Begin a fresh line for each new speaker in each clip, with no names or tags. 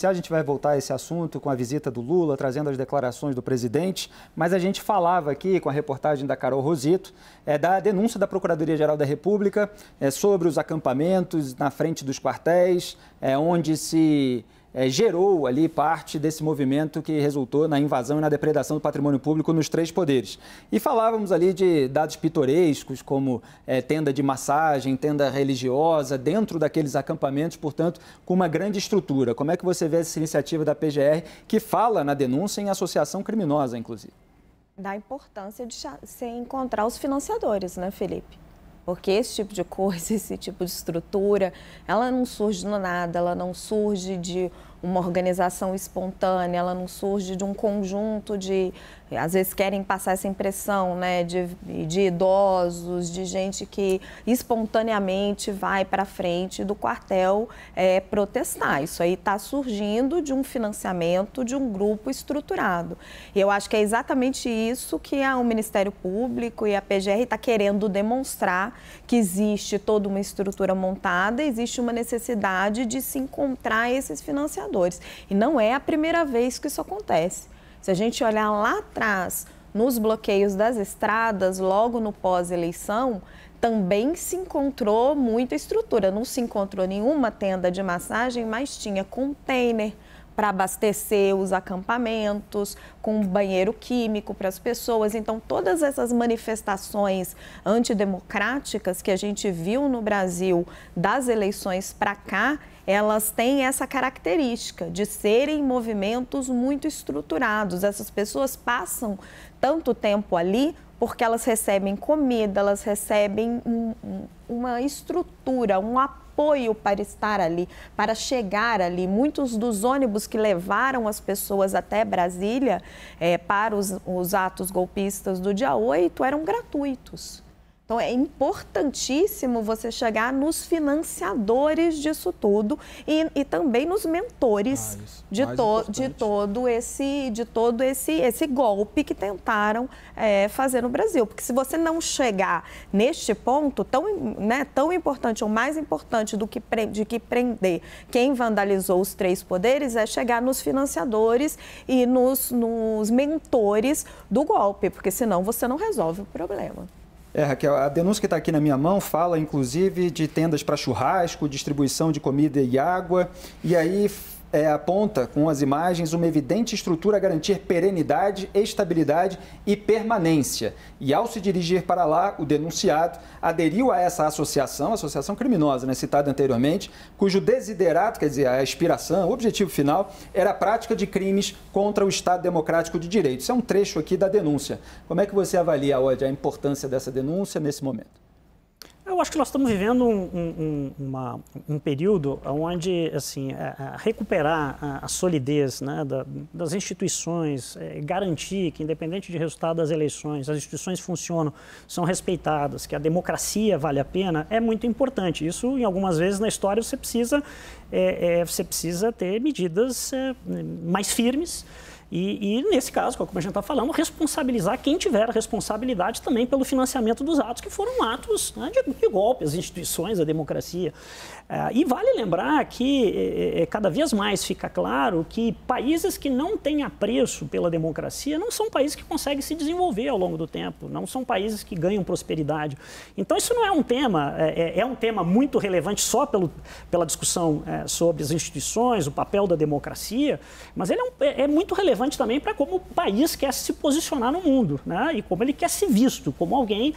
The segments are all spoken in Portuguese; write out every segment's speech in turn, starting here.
A gente vai voltar a esse assunto com a visita do Lula, trazendo as declarações do presidente, mas a gente falava aqui com a reportagem da Carol Rosito, da denúncia da Procuradoria-Geral da República sobre os acampamentos na frente dos quartéis, onde se gerou ali parte desse movimento que resultou na invasão e na depredação do patrimônio público nos três poderes. E falávamos ali de dados pitorescos, como tenda de massagem, tenda religiosa, dentro daqueles acampamentos, portanto, com uma grande estrutura. Como é que você vê essa iniciativa da PGR, que fala na denúncia em associação criminosa, inclusive?
Da importância de se encontrar os financiadores, né, Felipe? Porque esse tipo de coisa, esse tipo de estrutura, ela não surge do nada, ela não surge de uma organização espontânea, ela não surge de um conjunto de, às vezes querem passar essa impressão, né, de idosos, de gente que espontaneamente vai para frente do quartel protestar. Isso aí está surgindo de um financiamento de um grupo estruturado. E eu acho que é exatamente isso que o Ministério Público e a PGR está querendo demonstrar, que existe toda uma estrutura montada, existe uma necessidade de se encontrar esses financiadores. E não é a primeira vez que isso acontece. Se a gente olhar lá atrás, nos bloqueios das estradas, logo no pós-eleição, também se encontrou muita estrutura. Não se encontrou nenhuma tenda de massagem, mas tinha container para abastecer os acampamentos, com banheiro químico para as pessoas. Então, todas essas manifestações antidemocráticas que a gente viu no Brasil das eleições para cá, elas têm essa característica de serem movimentos muito estruturados. Essas pessoas passam tanto tempo ali porque elas recebem comida, elas recebem uma estrutura, um apoio para estar ali, para chegar ali. Muitos dos ônibus que levaram as pessoas até Brasília para os atos golpistas do dia 8 eram gratuitos. Então, é importantíssimo você chegar nos financiadores disso tudo e também nos mentores de todo esse golpe que tentaram fazer no Brasil. Porque se você não chegar neste ponto tão importante ou mais importante de que prender quem vandalizou os três poderes, é chegar nos financiadores e nos mentores do golpe, porque senão você não resolve o problema.
Raquel, a denúncia que está aqui na minha mão fala, inclusive, de tendas para churrasco, distribuição de comida e água, e aí aponta com as imagens uma evidente estrutura a garantir perenidade, estabilidade e permanência. E ao se dirigir para lá, o denunciado aderiu a essa associação criminosa, né, citada anteriormente, cujo desiderato, quer dizer, a aspiração, o objetivo final, era a prática de crimes contra o Estado Democrático de Direito. Isso é um trecho aqui da denúncia. Como é que você avalia, Oddi, a importância dessa denúncia nesse momento?
Eu acho que nós estamos vivendo um período onde, assim, recuperar a solidez, né, das instituições, garantir que, independente de resultado das eleições, as instituições funcionam, são respeitadas, que a democracia vale a pena, é muito importante. Isso, em algumas vezes na história, você precisa ter medidas mais firmes. E, nesse caso, como a gente está falando, responsabilizar quem tiver a responsabilidade também pelo financiamento dos atos, que foram atos, né, de golpe às instituições, à democracia. E vale lembrar que cada vez mais fica claro que países que não têm apreço pela democracia não são países que conseguem se desenvolver ao longo do tempo, não são países que ganham prosperidade. Então, isso não é um tema, é um tema muito relevante só pela discussão sobre as instituições, o papel da democracia, mas ele é muito relevante também para como o país quer se posicionar no mundo, né? E como ele quer ser visto, como alguém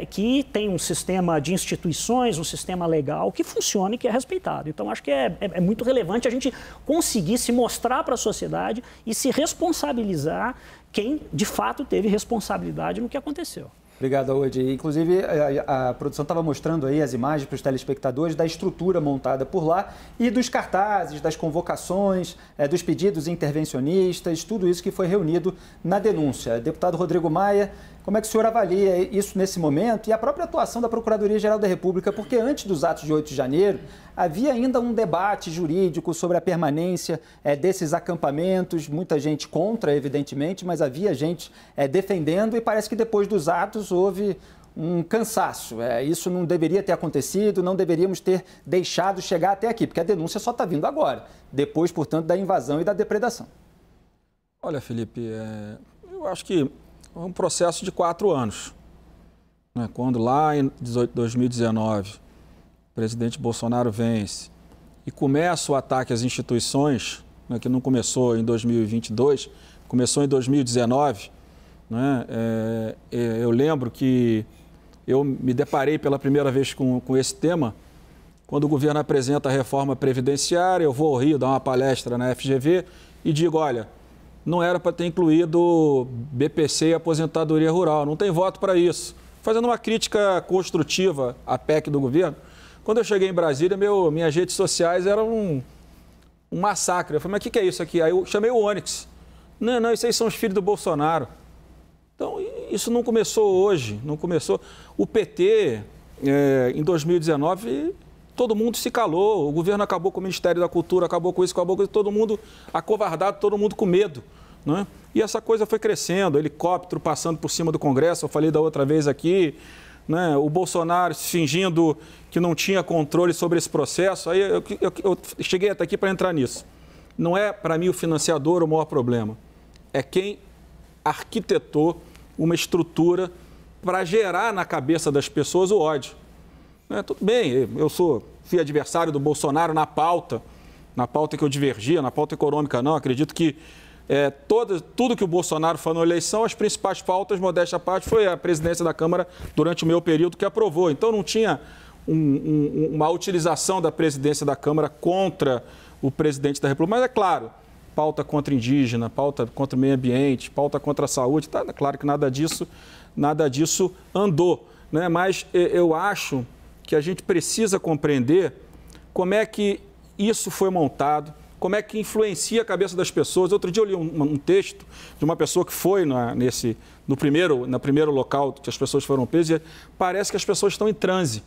que tem um sistema de instituições, um sistema legal que funciona e que é respeitado. Então, acho que é muito relevante a gente conseguir se mostrar para a sociedade e se responsabilizar quem, de fato, teve responsabilidade no que aconteceu.
Obrigado, Oddi. Inclusive, a produção estava mostrando aí as imagens para os telespectadores da estrutura montada por lá e dos cartazes, das convocações, dos pedidos intervencionistas, tudo isso que foi reunido na denúncia. Deputado Rodrigo Maia, como é que o senhor avalia isso nesse momento e a própria atuação da Procuradoria-Geral da República? Porque antes dos atos de 8 de janeiro, havia ainda um debate jurídico sobre a permanência desses acampamentos, muita gente contra, evidentemente, mas havia gente defendendo e parece que depois dos atos houve um cansaço. Isso não deveria ter acontecido, não deveríamos ter deixado chegar até aqui, porque a denúncia só está vindo agora, depois, portanto, da invasão e da depredação.
Olha, Felipe, eu acho que é um processo de 4 anos. Né? Quando lá em 2019 o presidente Bolsonaro vence e começa o ataque às instituições, né, que não começou em 2022, começou em 2019, né? Eu lembro que eu me deparei pela primeira vez com esse tema quando o governo apresenta a reforma previdenciária. Eu vou ao Rio dar uma palestra na FGV e digo, olha, não era para ter incluído BPC e aposentadoria rural, não tem voto para isso. Fazendo uma crítica construtiva à PEC do governo. Quando eu cheguei em Brasília, minhas redes sociais eram um massacre. Eu falei, mas o que é isso aqui? Aí eu chamei o Onyx. Não, isso aí são os filhos do Bolsonaro. Então, isso não começou hoje, não começou. O PT, em 2019, todo mundo se calou. O governo acabou com o Ministério da Cultura, acabou com isso, todo mundo acovardado, todo mundo com medo. Né? E essa coisa foi crescendo, helicóptero passando por cima do Congresso, eu falei da outra vez aqui, né? O Bolsonaro fingindo que não tinha controle sobre esse processo. Aí eu cheguei até aqui para entrar nisso. Não é, para mim, o financiador o maior problema. É quem arquitetou uma estrutura para gerar na cabeça das pessoas o ódio. Tudo bem, eu fui adversário do Bolsonaro na pauta que eu divergia, na pauta econômica não. Acredito que tudo que o Bolsonaro falou na eleição, as principais pautas, modéstia à parte, foi a presidência da Câmara durante o meu período que aprovou. Então não tinha uma utilização da presidência da Câmara contra o presidente da República. Mas é claro, pauta contra indígena, pauta contra o meio ambiente, pauta contra a saúde, tá claro que nada disso andou, né? Mas eu acho que a gente precisa compreender como é que isso foi montado, como é que influencia a cabeça das pessoas. Outro dia eu li um texto de uma pessoa que foi no primeiro local que as pessoas foram presas, e parece que as pessoas estão em transe.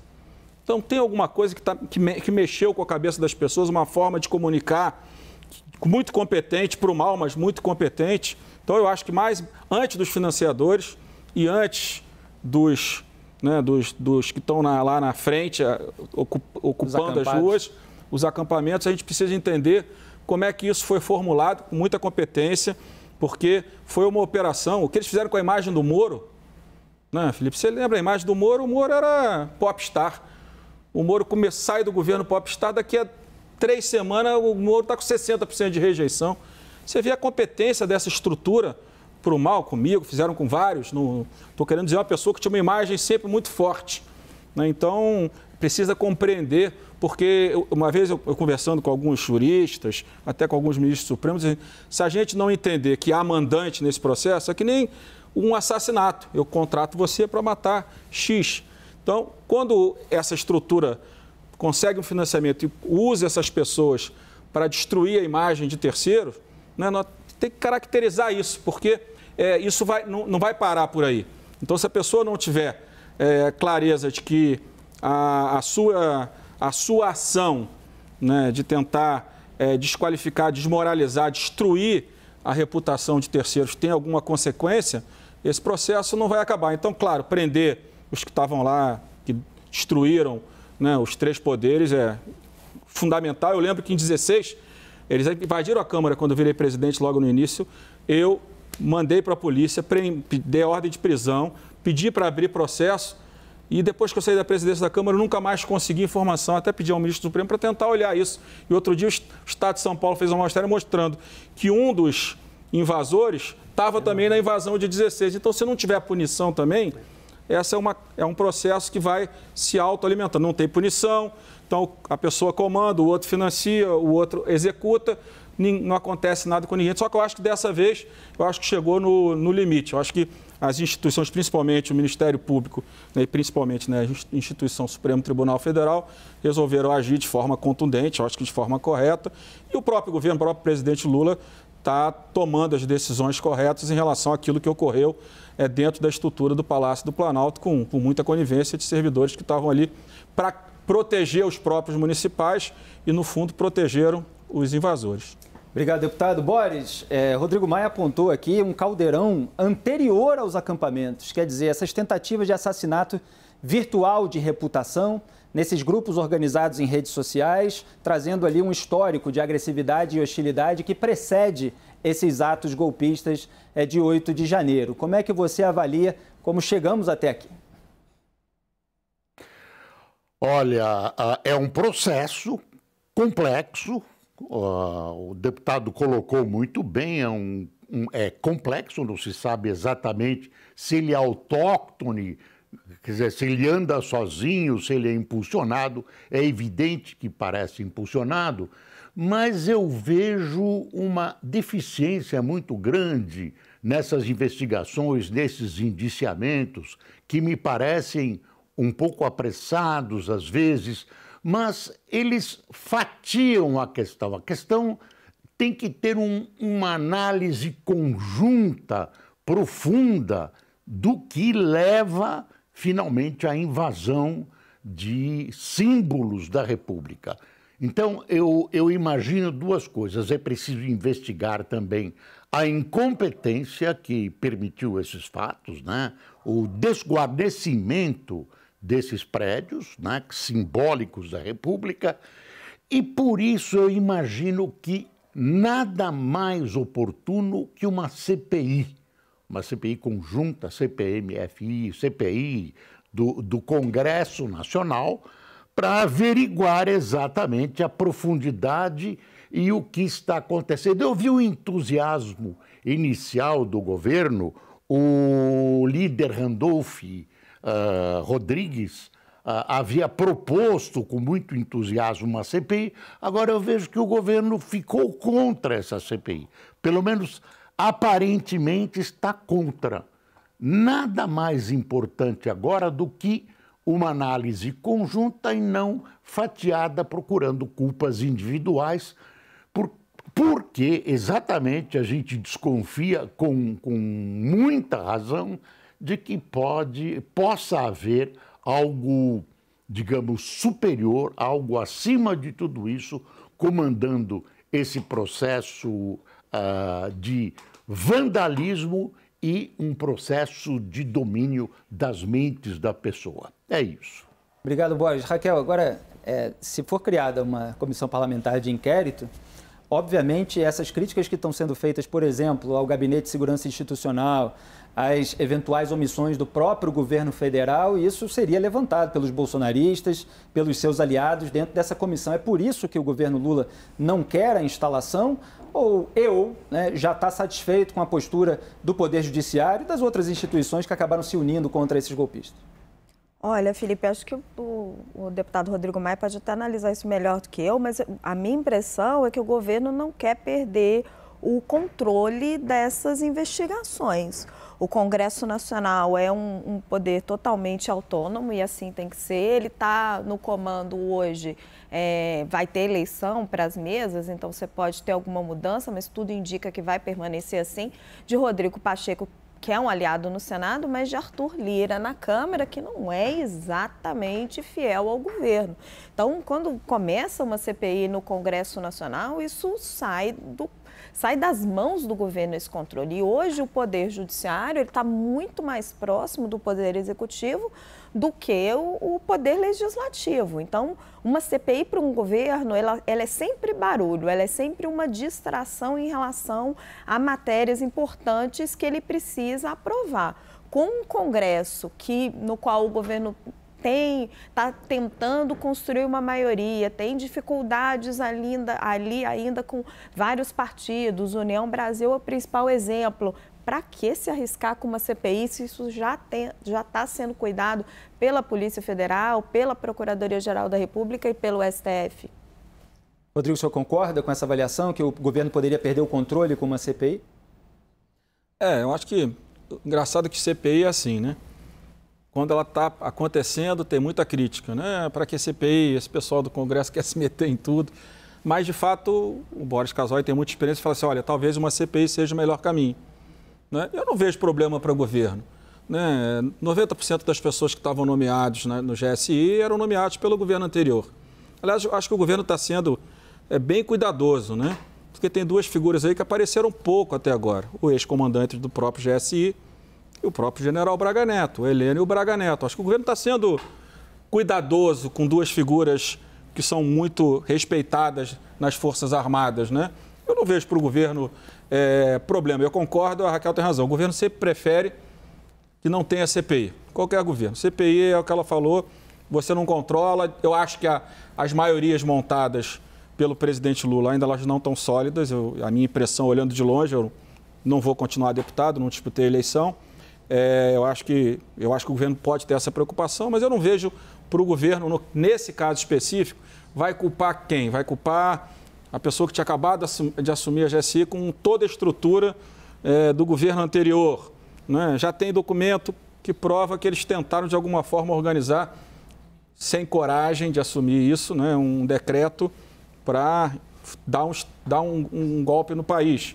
Então tem alguma coisa que mexeu com a cabeça das pessoas, uma forma de comunicar muito competente, para o mal, mas muito competente. Então eu acho que antes dos financiadores e antes dos que estão lá na frente, ocupando as ruas, os acampamentos, a gente precisa entender como é que isso foi formulado com muita competência, porque foi uma operação. O que eles fizeram com a imagem do Moro, né, Felipe? Você lembra a imagem do Moro? O Moro era popstar. O Moro sai do governo popstar, daqui a 3 semanas o Moro está com 60% de rejeição. Você vê a competência dessa estrutura para o mal comigo, fizeram com vários. Estou querendo dizer uma pessoa que tinha uma imagem sempre muito forte. Né? Então, precisa compreender, porque uma vez eu conversando com alguns juristas, até com alguns ministros supremos, se a gente não entender que há mandante nesse processo, é que nem um assassinato. Eu contrato você para matar X. Então, quando essa estrutura consegue um financiamento e usa essas pessoas para destruir a imagem de terceiros, né, nós temos que caracterizar isso, porque isso não vai parar por aí. Então, se a pessoa não tiver clareza de que a sua ação, né, de tentar desqualificar, desmoralizar, destruir a reputação de terceiros tem alguma consequência, esse processo não vai acabar. Então, claro, prender os que estavam lá, que destruíram, né, os 3 poderes é fundamental. Eu lembro que em 2016, eles invadiram a Câmara quando eu virei presidente logo no início. Eu mandei para a polícia, dei ordem de prisão, pedi para abrir processo e depois que eu saí da presidência da Câmara, eu nunca mais consegui informação, até pedi ao ministro do Supremo para tentar olhar isso. E outro dia o Estado de São Paulo fez uma matéria mostrando que um dos invasores estava também na invasão de 16. Então, se não tiver punição também, essa é um processo que vai se autoalimentando. Não tem punição, então a pessoa comanda, o outro financia, o outro executa, não acontece nada com ninguém. Só que eu acho que dessa vez, eu acho que chegou no limite. Eu acho que as instituições, principalmente o Ministério Público, né, e principalmente, né, a instituição Supremo Tribunal Federal, resolveram agir de forma contundente, eu acho que de forma correta. E o próprio governo, o próprio presidente Lula, está tomando as decisões corretas em relação àquilo que ocorreu dentro da estrutura do Palácio do Planalto, com muita conivência de servidores que estavam ali para proteger os próprios municipais e, no fundo, protegeram os invasores.
Obrigado, deputado. Boris, Rodrigo Maia apontou aqui um caldeirão anterior aos acampamentos, quer dizer, essas tentativas de assassinato virtual de reputação, nesses grupos organizados em redes sociais, trazendo ali um histórico de agressividade e hostilidade que precede esses atos golpistas de 8 de janeiro. Como é que você avalia como chegamos até aqui?
Olha, é um processo complexo. O deputado colocou muito bem, é complexo, não se sabe exatamente se ele é autóctone, quer dizer, se ele anda sozinho, se ele é impulsionado. É evidente que parece impulsionado, mas eu vejo uma deficiência muito grande nessas investigações, nesses indiciamentos, que me parecem um pouco apressados às vezes, mas eles fatiam a questão. A questão tem que ter uma análise conjunta, profunda, do que leva finalmente à invasão de símbolos da República. Então, eu imagino duas coisas. É preciso investigar também a incompetência que permitiu esses fatos, né? O desguarnecimento desses prédios, né, simbólicos da República, e por isso eu imagino que nada mais oportuno que uma CPI conjunta, CPMFI, CPI do Congresso Nacional, para averiguar exatamente a profundidade e o que está acontecendo. Eu vi o entusiasmo inicial do governo, o líder Randolph Rodrigues havia proposto com muito entusiasmo uma CPI, agora eu vejo que o governo ficou contra essa CPI. Pelo menos, aparentemente, está contra. Nada mais importante agora do que uma análise conjunta e não fatiada, procurando culpas individuais, porque exatamente a gente desconfia com muita razão de que possa haver algo, digamos, superior, algo acima de tudo isso, comandando esse processo de vandalismo e um processo de domínio das mentes da pessoa. É isso.
Obrigado, Boris. Raquel, agora, se for criada uma comissão parlamentar de inquérito, obviamente essas críticas que estão sendo feitas, por exemplo, ao Gabinete de Segurança Institucional, as eventuais omissões do próprio governo federal, isso seria levantado pelos bolsonaristas, pelos seus aliados dentro dessa comissão. É por isso que o governo Lula não quer a instalação ou já está satisfeito com a postura do Poder Judiciário e das outras instituições que acabaram se unindo contra esses golpistas?
Olha, Felipe, acho que o deputado Rodrigo Maia pode até analisar isso melhor do que eu, mas a minha impressão é que o governo não quer perder o controle dessas investigações. O Congresso Nacional é um poder totalmente autônomo e assim tem que ser. Ele está no comando hoje, vai ter eleição para as mesas, então você pode ter alguma mudança, mas tudo indica que vai permanecer assim. De Rodrigo Pacheco, que é um aliado no Senado, mas de Arthur Lira na Câmara, que não é exatamente fiel ao governo. Então, quando começa uma CPI no Congresso Nacional, isso sai das mãos do governo esse controle. E hoje o Poder Judiciário está muito mais próximo do Poder Executivo do que o Poder Legislativo. Então, uma CPI para um governo, ela é sempre barulho, ela é sempre uma distração em relação a matérias importantes que ele precisa aprovar. Com um Congresso no qual o governo está tentando construir uma maioria, tem dificuldades ali ainda com vários partidos, União Brasil é o principal exemplo. Para que se arriscar com uma CPI se isso já está sendo cuidado pela Polícia Federal, pela Procuradoria-Geral da República e pelo STF?
Rodrigo, o senhor concorda com essa avaliação que o governo poderia perder o controle com uma CPI?
Eu acho que engraçado que CPI é assim, né? Quando ela está acontecendo, tem muita crítica, né? Para que CPI, esse pessoal do Congresso quer se meter em tudo. Mas, de fato, o Boris Casoy tem muita experiência e fala assim, olha, talvez uma CPI seja o melhor caminho. Né? Eu não vejo problema para o governo. Né? 90% das pessoas que estavam nomeados no GSI eram nomeados pelo governo anterior. Aliás, eu acho que o governo está sendo bem cuidadoso, né? porque tem duas figuras aí que apareceram pouco até agora. O ex-comandante do próprio GSI e o próprio general Braga Neto, o Heleno e o Braga Neto. Acho que o governo está sendo cuidadoso com duas figuras que são muito respeitadas nas Forças Armadas, né? Eu não vejo para o governo problema. Eu concordo, a Raquel tem razão. O governo sempre prefere que não tenha CPI. Qualquer governo. CPI é o que ela falou, você não controla. Eu acho que as maiorias montadas pelo presidente Lula ainda elas não estão sólidas. A minha impressão, olhando de longe, eu não vou continuar deputado, não disputei a eleição. Eu acho que o governo pode ter essa preocupação, mas eu não vejo para o governo, nesse caso específico, vai culpar quem? Vai culpar a pessoa que tinha acabado de assumir a GSI com toda a estrutura do governo anterior, né? Já tem documento que prova que eles tentaram, de alguma forma, organizar, sem coragem de assumir isso, né? Um decreto para dar um golpe no país.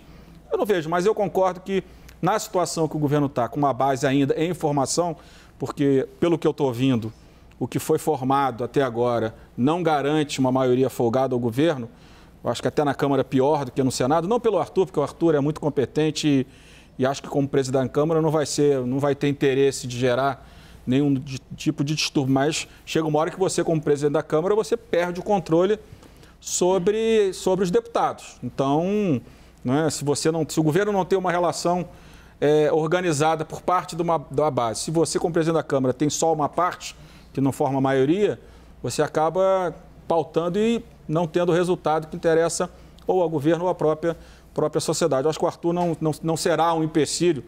Eu não vejo, mas eu concordo que, na situação que o governo está, com uma base ainda em informação, porque, pelo que eu estou ouvindo, o que foi formado até agora não garante uma maioria folgada ao governo. Eu acho que até na Câmara pior do que no Senado, não pelo Arthur, porque o Arthur é muito competente e acho que como presidente da Câmara não vai ter interesse de gerar nenhum tipo de distúrbio, mas chega uma hora que você, como presidente da Câmara, você perde o controle sobre os deputados. Então, né, se o governo não tem uma relação organizada por parte da base, se você, como presidente da Câmara, tem só uma parte que não forma a maioria, você acaba pautando e não tendo o resultado que interessa ou ao governo ou à própria sociedade. Eu acho que o Arthur não será um empecilho.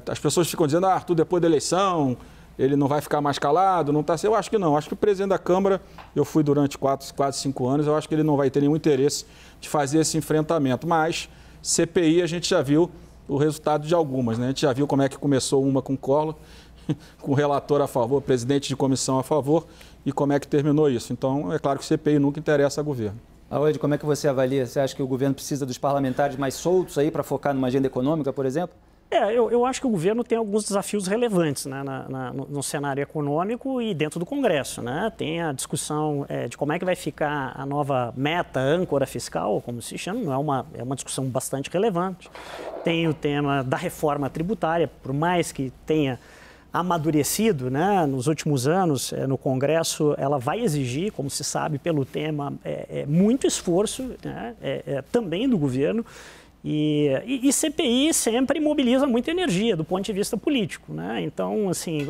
As pessoas ficam dizendo, Arthur, depois da eleição, ele não vai ficar mais calado, não está assim. Eu acho que não. Eu acho que o presidente da Câmara, eu fui durante quase 5 anos, eu acho que ele não vai ter nenhum interesse de fazer esse enfrentamento. Mas CPI a gente já viu o resultado de algumas, né? A gente já viu como é que começou uma com o Collor, com o relator a favor, presidente de comissão a favor, e como é que terminou isso. Então, é claro que o CPI nunca interessa ao governo.
Aode, como é que você avalia? Você acha que o governo precisa dos parlamentares mais soltos aí para focar numa agenda econômica, por exemplo?
Eu acho que o governo tem alguns desafios relevantes, né, no cenário econômico e dentro do Congresso, né? Tem a discussão de como é que vai ficar a nova meta, âncora fiscal, como se chama, é uma discussão bastante relevante. Tem o tema da reforma tributária, por mais que tenha amadurecido, né, nos últimos anos no Congresso, ela vai exigir, como se sabe pelo tema, muito esforço, né, também do governo. E CPI sempre mobiliza muita energia do ponto de vista político, né? Então, assim,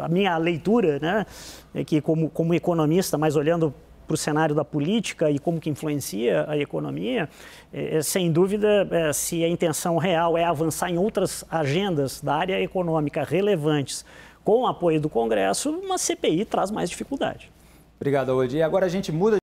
a minha leitura, né, é que como economista, mas olhando para o cenário da política e como que influencia a economia, sem dúvida, se a intenção real é avançar em outras agendas da área econômica relevantes com o apoio do Congresso, uma CPI traz mais dificuldade.
Obrigado, Aode. E agora a gente muda